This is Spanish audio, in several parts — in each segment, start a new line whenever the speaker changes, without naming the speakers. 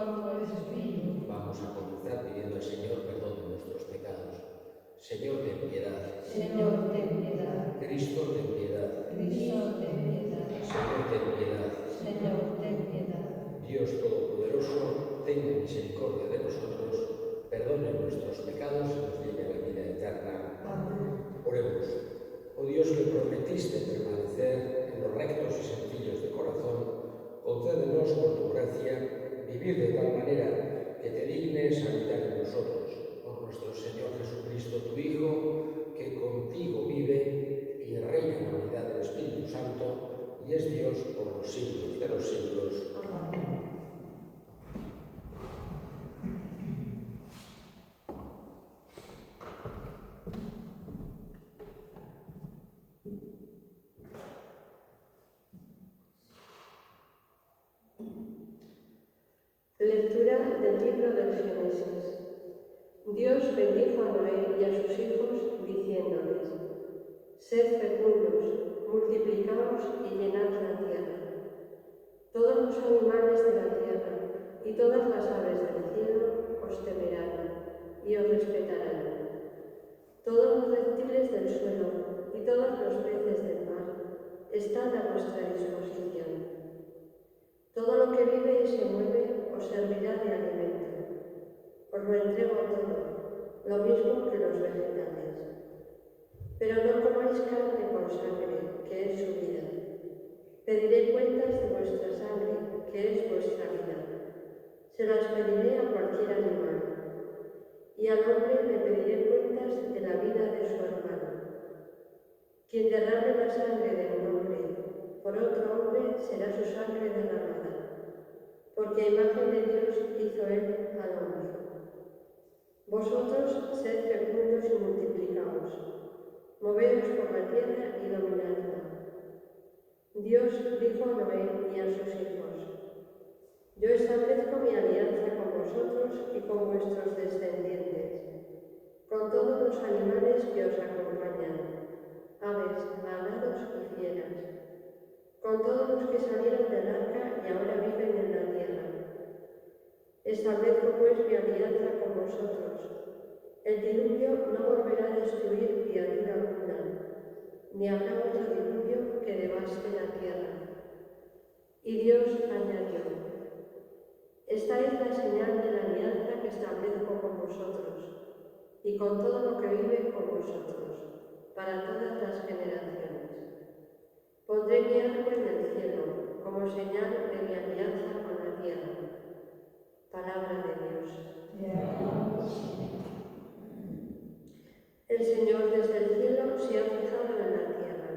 con tu espíritu.
Vamos a comenzar pidiendo al Señor perdón de nuestros pecados. Señor, ten piedad.
Señor, ten piedad.
Cristo, ten piedad.
Cristo, ten piedad.
Señor, ten piedad.
Señor, ten piedad.
Dios Todopoderoso, tenga misericordia de nosotros, perdone nuestros pecados y nos lleve a la vida eterna.
Amén.
Oremos. Oh Dios, que prometiste permanecer en los rectos y sencillos de corazón, concédenos por tu gracia vivir de tal manera que te dignes habitar en nosotros. Por nuestro Señor Jesucristo, tu Hijo, que contigo vive y reina en la unidad del Espíritu Santo y es Dios por los siglos de los siglos.
Amén.
Lectura del libro del Génesis. Dios bendijo a Noé y a sus hijos, diciéndoles: Sed fecundos, multiplicaos y llenad la tierra. Todos los animales de la tierra y todas las aves del cielo os temerán y os respetarán. Todos los reptiles del suelo y todos los peces del mar están a vuestra disposición. Todo lo que vive y se mueve os servirá de alimento. Os lo entrego todo, lo mismo que los vegetales. Pero no comáis carne con sangre, que es su vida. Pediré cuentas de vuestra sangre, que es vuestra vida. Se las pediré a cualquier animal. Y al hombre le pediré cuentas de la vida de su hermano. Quien derrame la sangre de un hombre por otro hombre será su sangre derramada, porque a imagen de Dios hizo él al hombre. Vosotros sed fecundos y multiplicaos, moveos por la tierra y dominadla. Dios dijo a Noé y a sus hijos: Yo establezco mi alianza con vosotros y con vuestros descendientes, con todos los animales que os acompañan, aves, ganados y fieras, con todos los que salieron del arca y ahora viven en la tierra. Establezco pues mi alianza con vosotros. El diluvio no volverá a destruir criatura alguna, ni habrá otro diluvio que devaste la tierra. Y Dios añadió: Esta es la señal de la alianza que establezco con vosotros, y con todo lo que vive con vosotros, para todas las generaciones. Pondré mi arco en el cielo, como señal de mi alianza con la tierra. Palabra de Dios. El Señor desde el cielo se ha fijado en la tierra.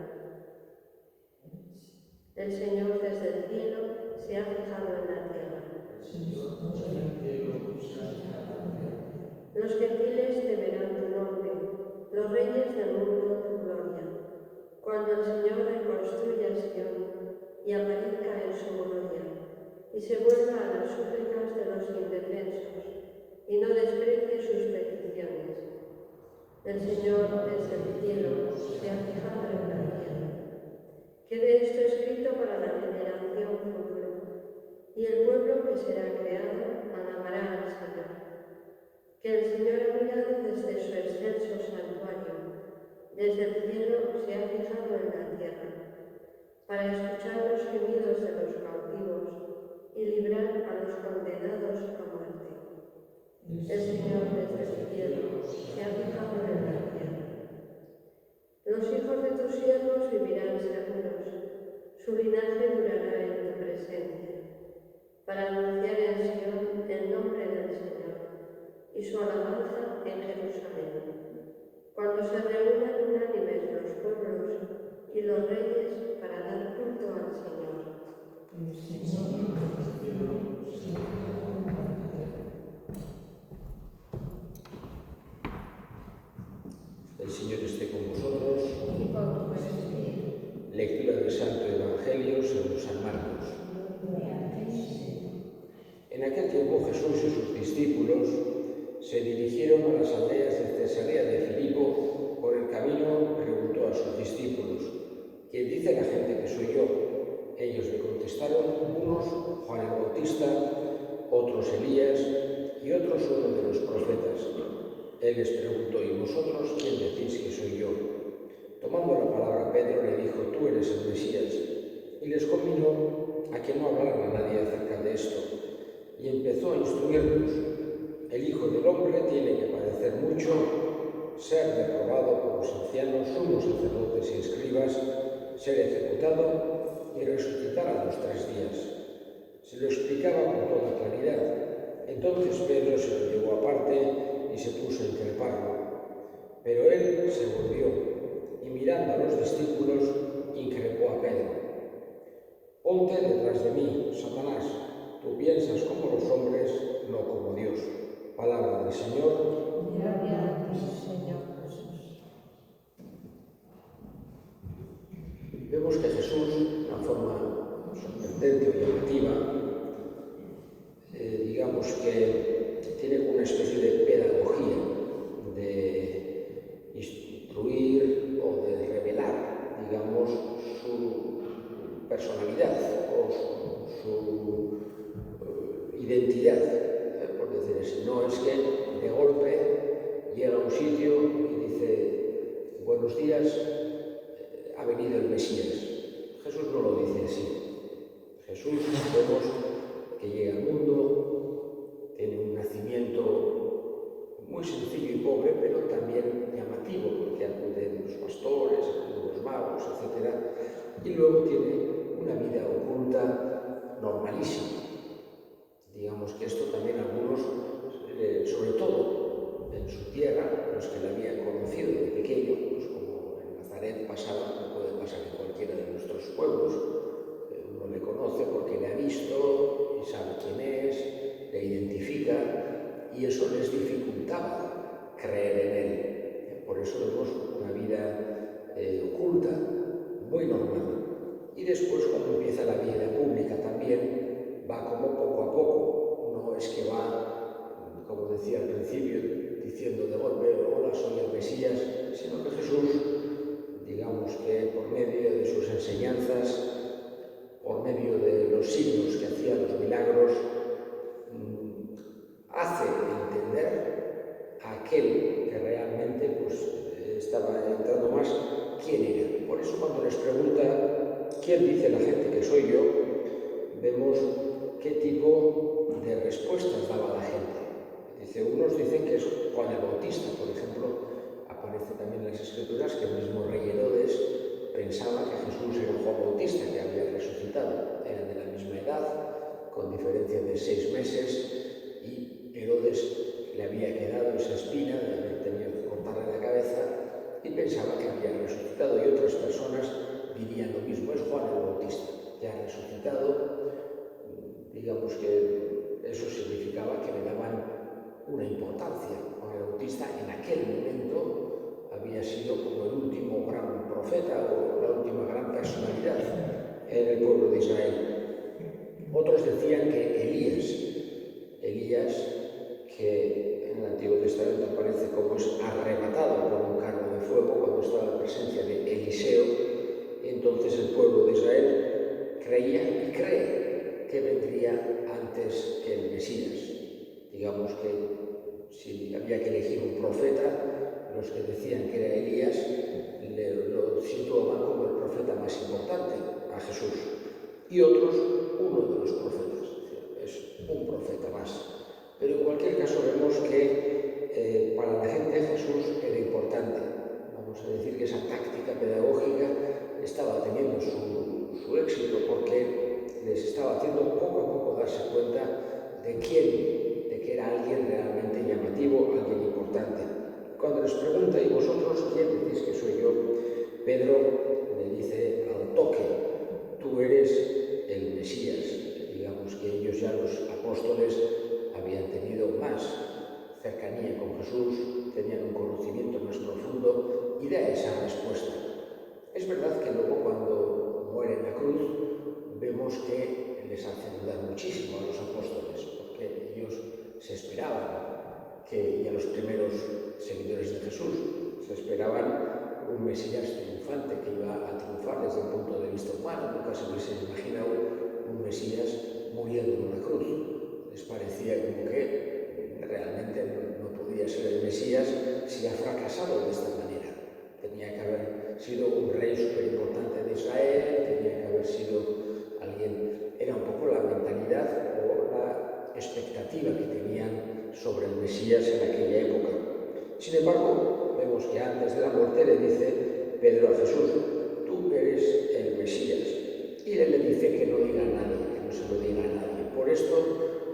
El Señor desde el cielo se ha fijado en la tierra. Los gentiles temerán tu nombre, los reyes del mundo tu gloria. Cuando el Señor reconstruya Sion y aparezca en su gloria, y se vuelva a las súplicas de los indefensos, y no desprecie sus peticiones. El Señor desde el cielo se ha fijado en la tierra. Quede esto escrito para la generación futura, y el pueblo que será creado alabará al Señor. Que el Señor ha mirado desde su excelso santuario, desde el cielo se ha fijado en la tierra, para escuchar los gemidos de los cautivos y librar a los condenados a muerte. El Señor desde el cielo se ha fijado en la tierra. Los hijos de tus siervos vivirán seguros, su linaje durará en tu presencia, para anunciar en Sion el nombre del Señor y su alabanza en Jerusalén, cuando se reúnan unánimes los pueblos y los reyes para dar culto al Señor.
El Señor esté con vosotros.
Y con tu espíritu.
Lectura del Santo Evangelio según San Marcos. En aquel tiempo Jesús y sus discípulos se dirigieron a las aldeas de Cesarea de Filipo. Por el camino preguntó a sus discípulos: ¿Quién dice la gente que soy yo? Ellos le contestaron: unos Juan el Bautista, otros Elías y otros uno de los profetas. Él les preguntó: ¿y vosotros quién decís que soy yo? Tomando la palabra, Pedro le dijo: tú eres el Mesías. Y les conminó a que no hablaran a nadie acerca de esto. Y empezó a instruirlos: el Hijo del Hombre tiene que padecer mucho, ser reprobado por los ancianos, sumos sacerdotes y escribas, ser ejecutado y resucitar a los 3 días. Se lo explicaba con toda claridad. Entonces Pedro se lo llevó aparte y se puso a increparlo. Pero él se volvió y, mirando a los discípulos, increpó a Pedro: ponte detrás de mí, Satanás. Tú piensas como los hombres, no como Dios. Palabra del Señor.
Gloria a ti, Señor Jesús.
Vemos que Jesús, de una forma sorprendente o llamativa, digamos que tiene una especie de pedagogía, de instruir o de revelar, digamos, su personalidad o su identidad, por decir así. No es que de golpe llega a un sitio y dice: buenos días, ha venido el Mesías. Jesús no lo dice así. Jesús, vemos que llega al mundo, tiene un nacimiento muy sencillo y pobre, pero también llamativo, porque acuden los pastores, acuden los magos, etc. Y luego tiene una vida oculta normalísima. Digamos que esto también algunos, sobre todo en su tierra, los que la habían conocido de pequeño, pues como en Nazaret pasaba, como puede pasar en cualquiera de nuestros pueblos. Uno le conoce porque le ha visto y sabe quién es, le identifica, y eso les dificultaba creer en él. Por eso vemos una vida oculta, muy normal. Y después, cuando empieza la vida pública también, va como poco a poco. No es que va, como decía al principio, diciendo de golpe: hola, soy el Mesías, sino que Jesús, digamos que por medio de sus enseñanzas, por medio de los signos que hacía, los milagros, hace entender a aquel que realmente estaba entrando más quién era. Por eso, cuando les pregunta quién dice la gente que soy yo, vemos qué tipo de respuestas daba la gente. Unos dicen que es Juan el Bautista, por ejemplo. Aparece también en las Escrituras que el mismo rey Herodes pensaba que Jesús era Juan Bautista, que había resucitado. Eran de la misma edad, con diferencia de 6 meses, y Herodes le había quedado esa espina de haber tenido que cortarle la cabeza y pensaba que había resucitado. Y otras personas dirían lo mismo: es Juan el Bautista, que ha resucitado. Digamos que eso significaba que le daban una importancia. Juan el Bautista en aquel momento había sido como el último gran profeta o la última gran personalidad en el pueblo de Israel. Otros decían que Elías, que en el Antiguo Testamento aparece como es arrebatado por un carro de fuego cuando estaba en la presencia de Eliseo, entonces el pueblo de Israel creía y cree que vendría antes que el Mesías. Digamos que si había que elegir un profeta, los que decían que era Elías lo situaban como el profeta más importante, a Jesús. Y otros, uno de los profetas. Es un profeta más. Pero en cualquier caso vemos que para la gente Jesús era importante. Vamos a decir que esa táctica pedagógica estaba teniendo su éxito, porque les estaba haciendo poco a poco darse cuenta de que era alguien realmente llamativo, alguien importante. Cuando les pregunta: ¿y vosotros quién decís que soy yo?, Pedro le dice al toque: tú eres el Mesías. Digamos que ellos ya, los apóstoles, habían tenido más cercanía con Jesús, tenían un conocimiento más profundo, y da esa respuesta. Es verdad que luego, cuando muere en la cruz, vemos que les hace dudar muchísimo a los apóstoles, porque ellos se esperaban y a los primeros seguidores de Jesús se esperaban un Mesías triunfante que iba a triunfar desde el punto de vista humano. Nunca se les imaginaba un Mesías muriendo en una cruz. Les parecía Mesías en aquella época. Sin embargo, vemos que antes de la muerte le dice Pedro a Jesús: tú eres el Mesías. Y él le dice que no diga a nadie, que no se lo diga a nadie. Por esto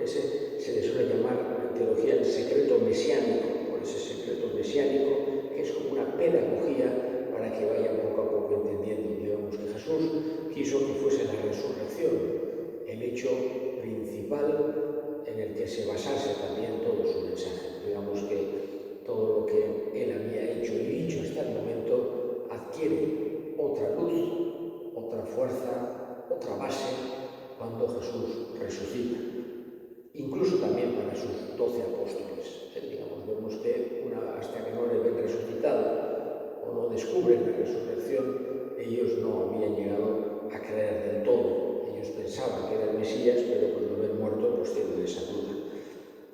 se le suele llamar en teología el secreto mesiánico, por ese secreto mesiánico que es como una pedagogía para que vayan poco a poco entendiendo. Digamos que Jesús quiso que fuese la resurrección el hecho principal en el que se basase también todo su mensaje. Digamos que todo lo que él había hecho y dicho hasta el momento adquiere otra luz, otra fuerza, otra base cuando Jesús resucita. Incluso también para sus 12 apóstoles. Vemos que hasta que no le ven resucitado o no descubren la resurrección, ellos no habían llegado a creer del todo. Ellos pensaban que era el Mesías, pero cuando lo ven muerto, pues tienen esa duda.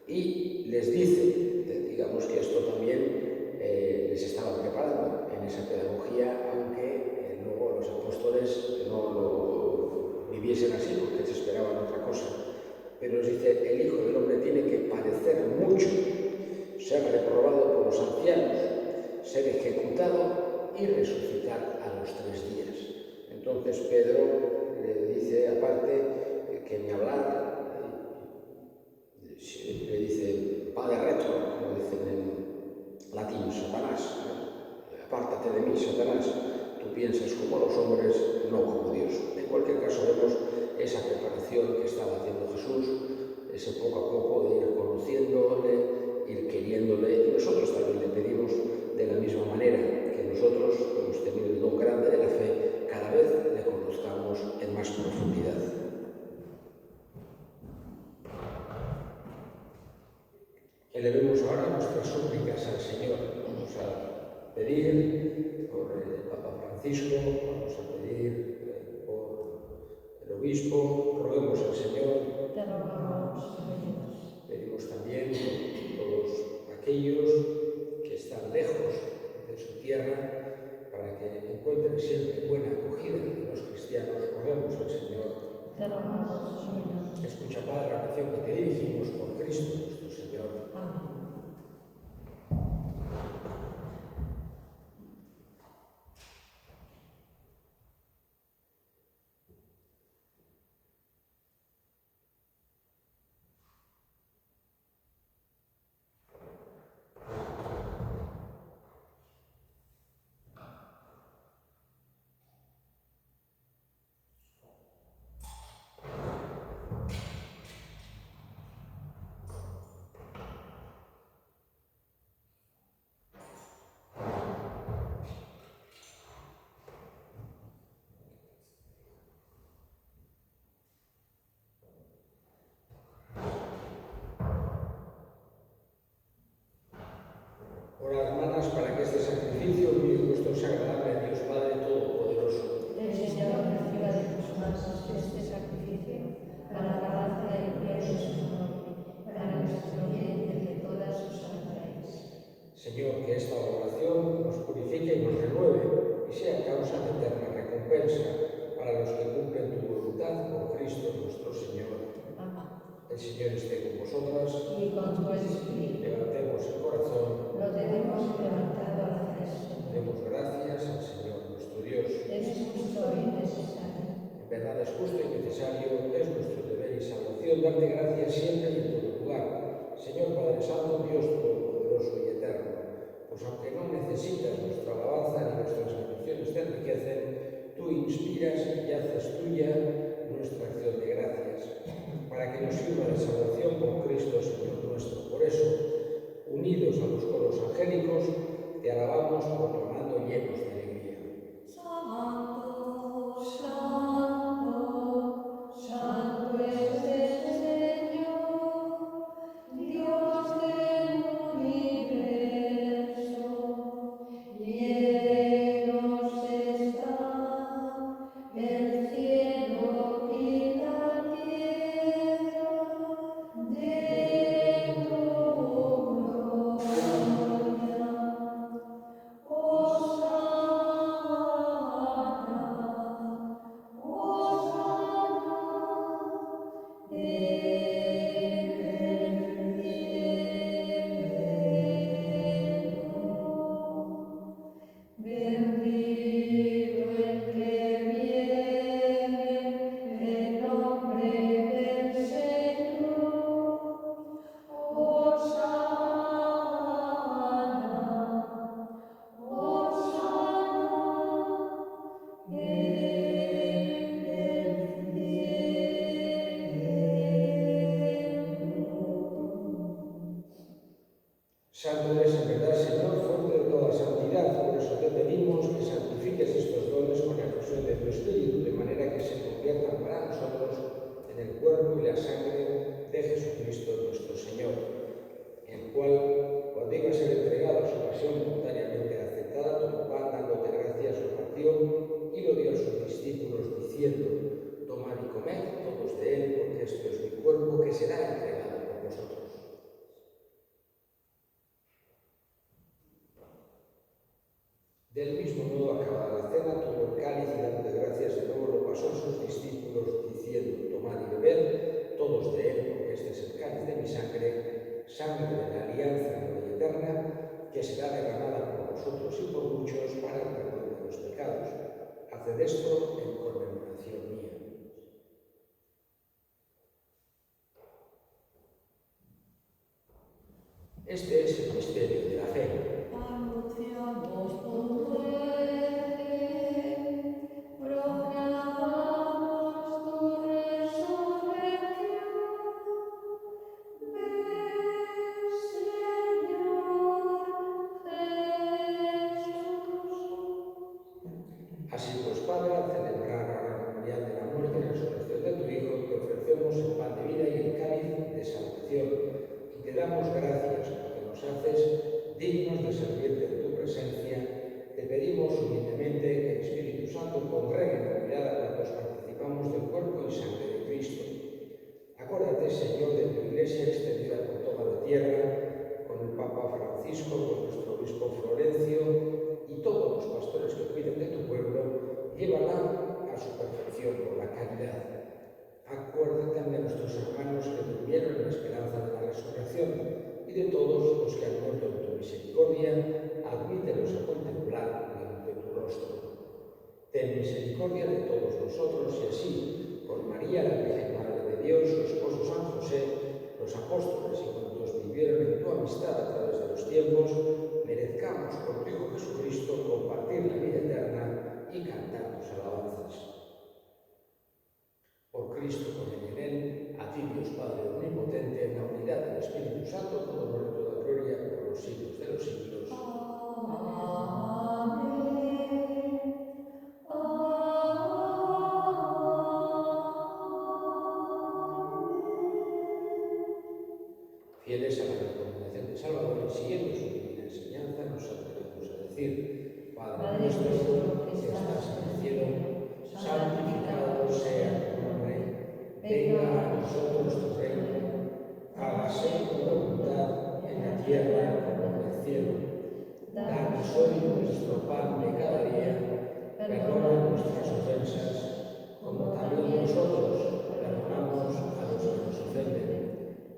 Y les dice, digamos que esto también les estaba preparando en esa pedagogía, aunque luego los apóstoles no lo viviesen así, porque se esperaban otra cosa. Pero les dice: el Hijo del Hombre tiene que padecer mucho, ser reprobado por los ancianos, ser ejecutado y resucitar a los 3 días. Entonces Pedro le dice, aparte, que ni hablar, le dice Padre retro, como dicen en latín, Satanás, apártate de mí, Satanás, tú piensas como los hombres, no como Dios. En cualquier caso vemos esa preparación que estaba haciendo Jesús, ese poco a poco de ir conociéndole, ir queriéndole, y nosotros también le pedimos de la misma manera que nosotros hemos tenido el don grande de la fe, cada vez le conozcamos en más profundidad. Elevemos ahora nuestras súplicas al Señor. Vamos a pedir por el Papa Francisco, vamos a pedir por el obispo, roguemos al Señor.
Te rogamos, Dios.
Pedimos también por todos aquellos que están lejos de su tierra, para que encuentren siempre buena acogida de los cristianos. Roguemos al Señor.
Te rogamos, Señor.
Escucha, Padre, la oración que te dirigimos por Cristo nuestro Señor.
Amén.
Orad, hermanas, para que este sacrificio unido vuestro sea agradable a Dios Padre Todopoderoso.
El Señor reciba de tus manos este sacrificio para la alabanza y gloria de su nombre, para nuestro bien y de todas sus santas.
Señor, que esta oración nos purifique y nos renueve y sea causa de eterna recompensa para los que cumplen tu voluntad por Cristo nuestro Señor.
Amén.
El Señor esté con vosotras.
Y con tu espíritu.
Levantemos el corazón.
Lo tenemos levantado hacia el Señor.
Demos gracias al Señor nuestro Dios.
Es justo y necesario.
En verdad es justo y necesario, es nuestro deber y salvación darte gracias siempre y en todo lugar. Señor Padre Santo, Dios Todopoderoso y Eterno, pues aunque no necesitas nuestra alabanza ni nuestras peticiones te enriquecen, tú inspiras y haces tuya nuestra acción de gracias, para que nos sirva de salvación por Cristo Señor nuestro. Por eso, unidos a los coros angélicos, te alabamos proclamando llenos de alegría.
Santo, santo, santo es el Señor, Dios del universo. Llenos está el cielo y la tierra de tu gloria.
Santo eres en verdad, Señor, fuente de toda santidad. Por eso te pedimos que santifiques estos dones con la efusión de tu Espíritu, de manera que se conviertan para nosotros en el cuerpo y la sangre de Jesucristo nuestro Señor, el cual, cuando iba a ser entregado a su pasión voluntariamente aceptada, tomó pan, dándote gracias, lo partió y lo dio a sus discípulos, diciendo: tomad y comed todos de él, porque esto es mi cuerpo que será entregado por vosotros. Del mismo modo, acabada la cena, tomó el cáliz y dando gracias de nuevo lo pasó a sus discípulos, diciendo: tomad y bebed todos de él, porque este es el cáliz de mi sangre, sangre de la alianza nueva y eterna, que será derramada por vosotros y por muchos para el perdón de los pecados. Haced esto en conmemoración mía. Este es el misterio de la fe.
Anunciamos tu muerte, proclamamos tu resurrección. Ven, Señor Jesús.
Así pues, Padre, al celebrar ahora el memorial de la muerte y la resurrección de tu Hijo, te ofrecemos el pan de vida y el cáliz de salvación, y te damos gracias porque nos haces dignos de servirte en tu presencia. Te pedimos humildemente que el Espíritu Santo congregue en unidad a cuantos participamos del cuerpo y sangre de Cristo. Acuérdate, Señor, de tu Iglesia extendida por toda la tierra, con el Papa Francisco, con nuestro obispo Florencio y todos los pastores que cuiden de tu pueblo, llévala a su perfección por la caridad. Acuérdate también de nuestros hermanos que durmieron en la esperanza de la resurrección y de todos los que han muerto en tu misericordia, admítelos a contemplar la luz de tu rostro. Ten misericordia de todos nosotros y así, por María, la Virgen Madre de Dios, su esposo San José, los apóstoles y cuantos vivieron en tu amistad a través de los tiempos, merezcamos por tu Hijo Jesucristo compartir la vida eterna y cantar tus alabanzas. Por Cristo, con él y en él, a ti, Dios Padre omnipotente, en la unidad del Espíritu Santo, todo honor y toda gloria por los siglos de los siglos.
Amén.
Fieles a la recomendación del Salvador y siguiendo su divina enseñanza, nos atrevemos a decir: Padre nuestro que estás en el cielo, santificado sea tu nombre, venga a nosotros tu reino, hágase tu voluntad en la tierra como en el cielo. Danos hoy nuestro pan de cada día, perdona nuestras ofensas, como también nosotros perdonamos a los que nos ofenden.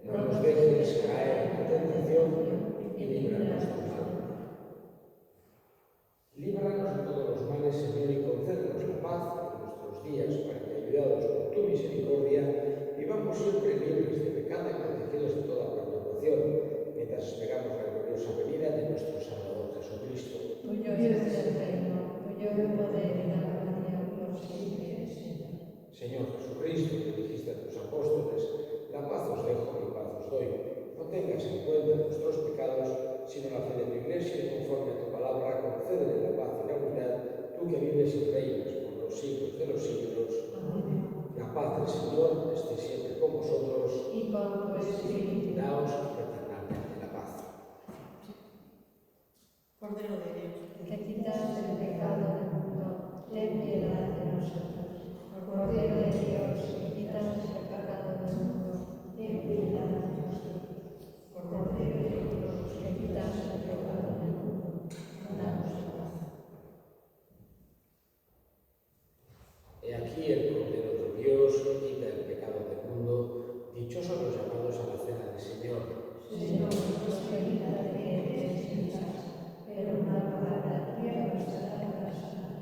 No nos dejes caer en la tentación y líbranos del mal. Líbranos de todos los males, Señor, y concédenos la paz en nuestros días, para que, ayudados por tu misericordia, vivamos siempre libres de pecado y protegidos de toda perturbación, mientras esperamos la gloriosa venida de nuestro Salvador Jesucristo.
Tuyo es el reino, tuyo el poder y la gloria por siempre, Señor.
Señor Jesucristo, que dijiste a tus apóstoles: la paz os dejo, mi paz os doy. No tengas en cuenta nuestros pecados, sino la fe de tu Iglesia, y conforme a tu palabra, concédele la paz y la unidad, tú que vives y reinas por los siglos de los siglos.
Amén.
La paz del Señor esté siempre con vosotros.
Y con tu espíritu.
Daos fraternalmente la paz.
Cordero de Dios,
Que quitas el pecado del mundo, ten piedad de nosotros. Cordero de Dios, que quitas el pecado del mundo, ten piedad de nosotros. Cordero de Dios, que quitas el pecado del mundo, danos la paz.
He aquí el Cordero de Dios que quita el pecado del mundo. Dichosos los llamados a la cena del Señor.
Señor, nos permita que eres en casa, pero una palabra tuya bastará para sanar.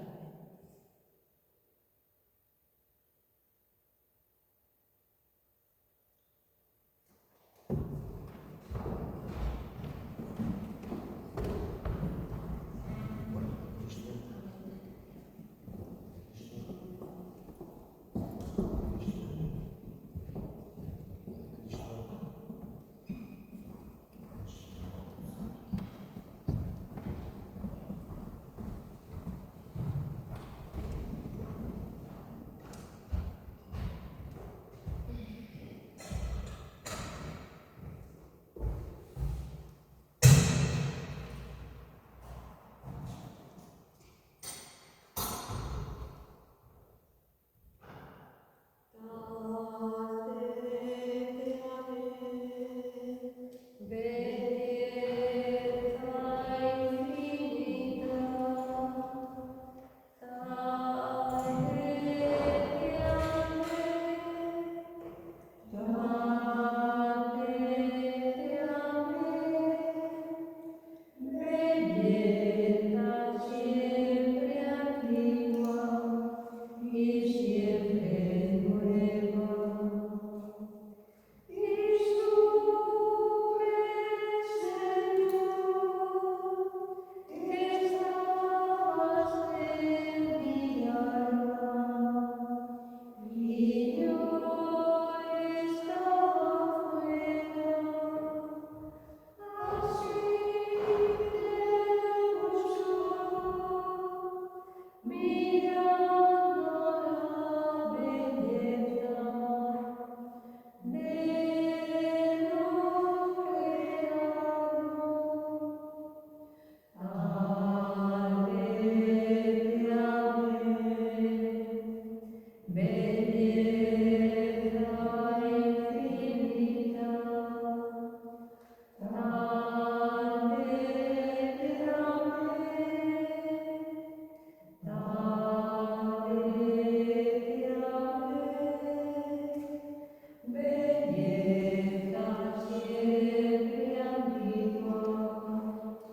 siempre antiguo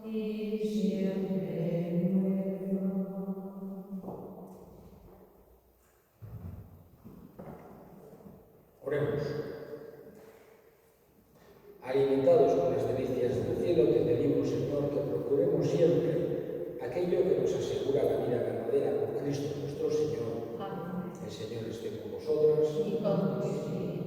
y siempre nuevo.
Oremos. Alimentados con las delicias del cielo, te pedimos, Señor, que procuremos siempre aquello que nos asegura la vida verdadera por Cristo nuestro Señor.
Amén.
El Señor esté con vosotros.
Y con tu espíritu.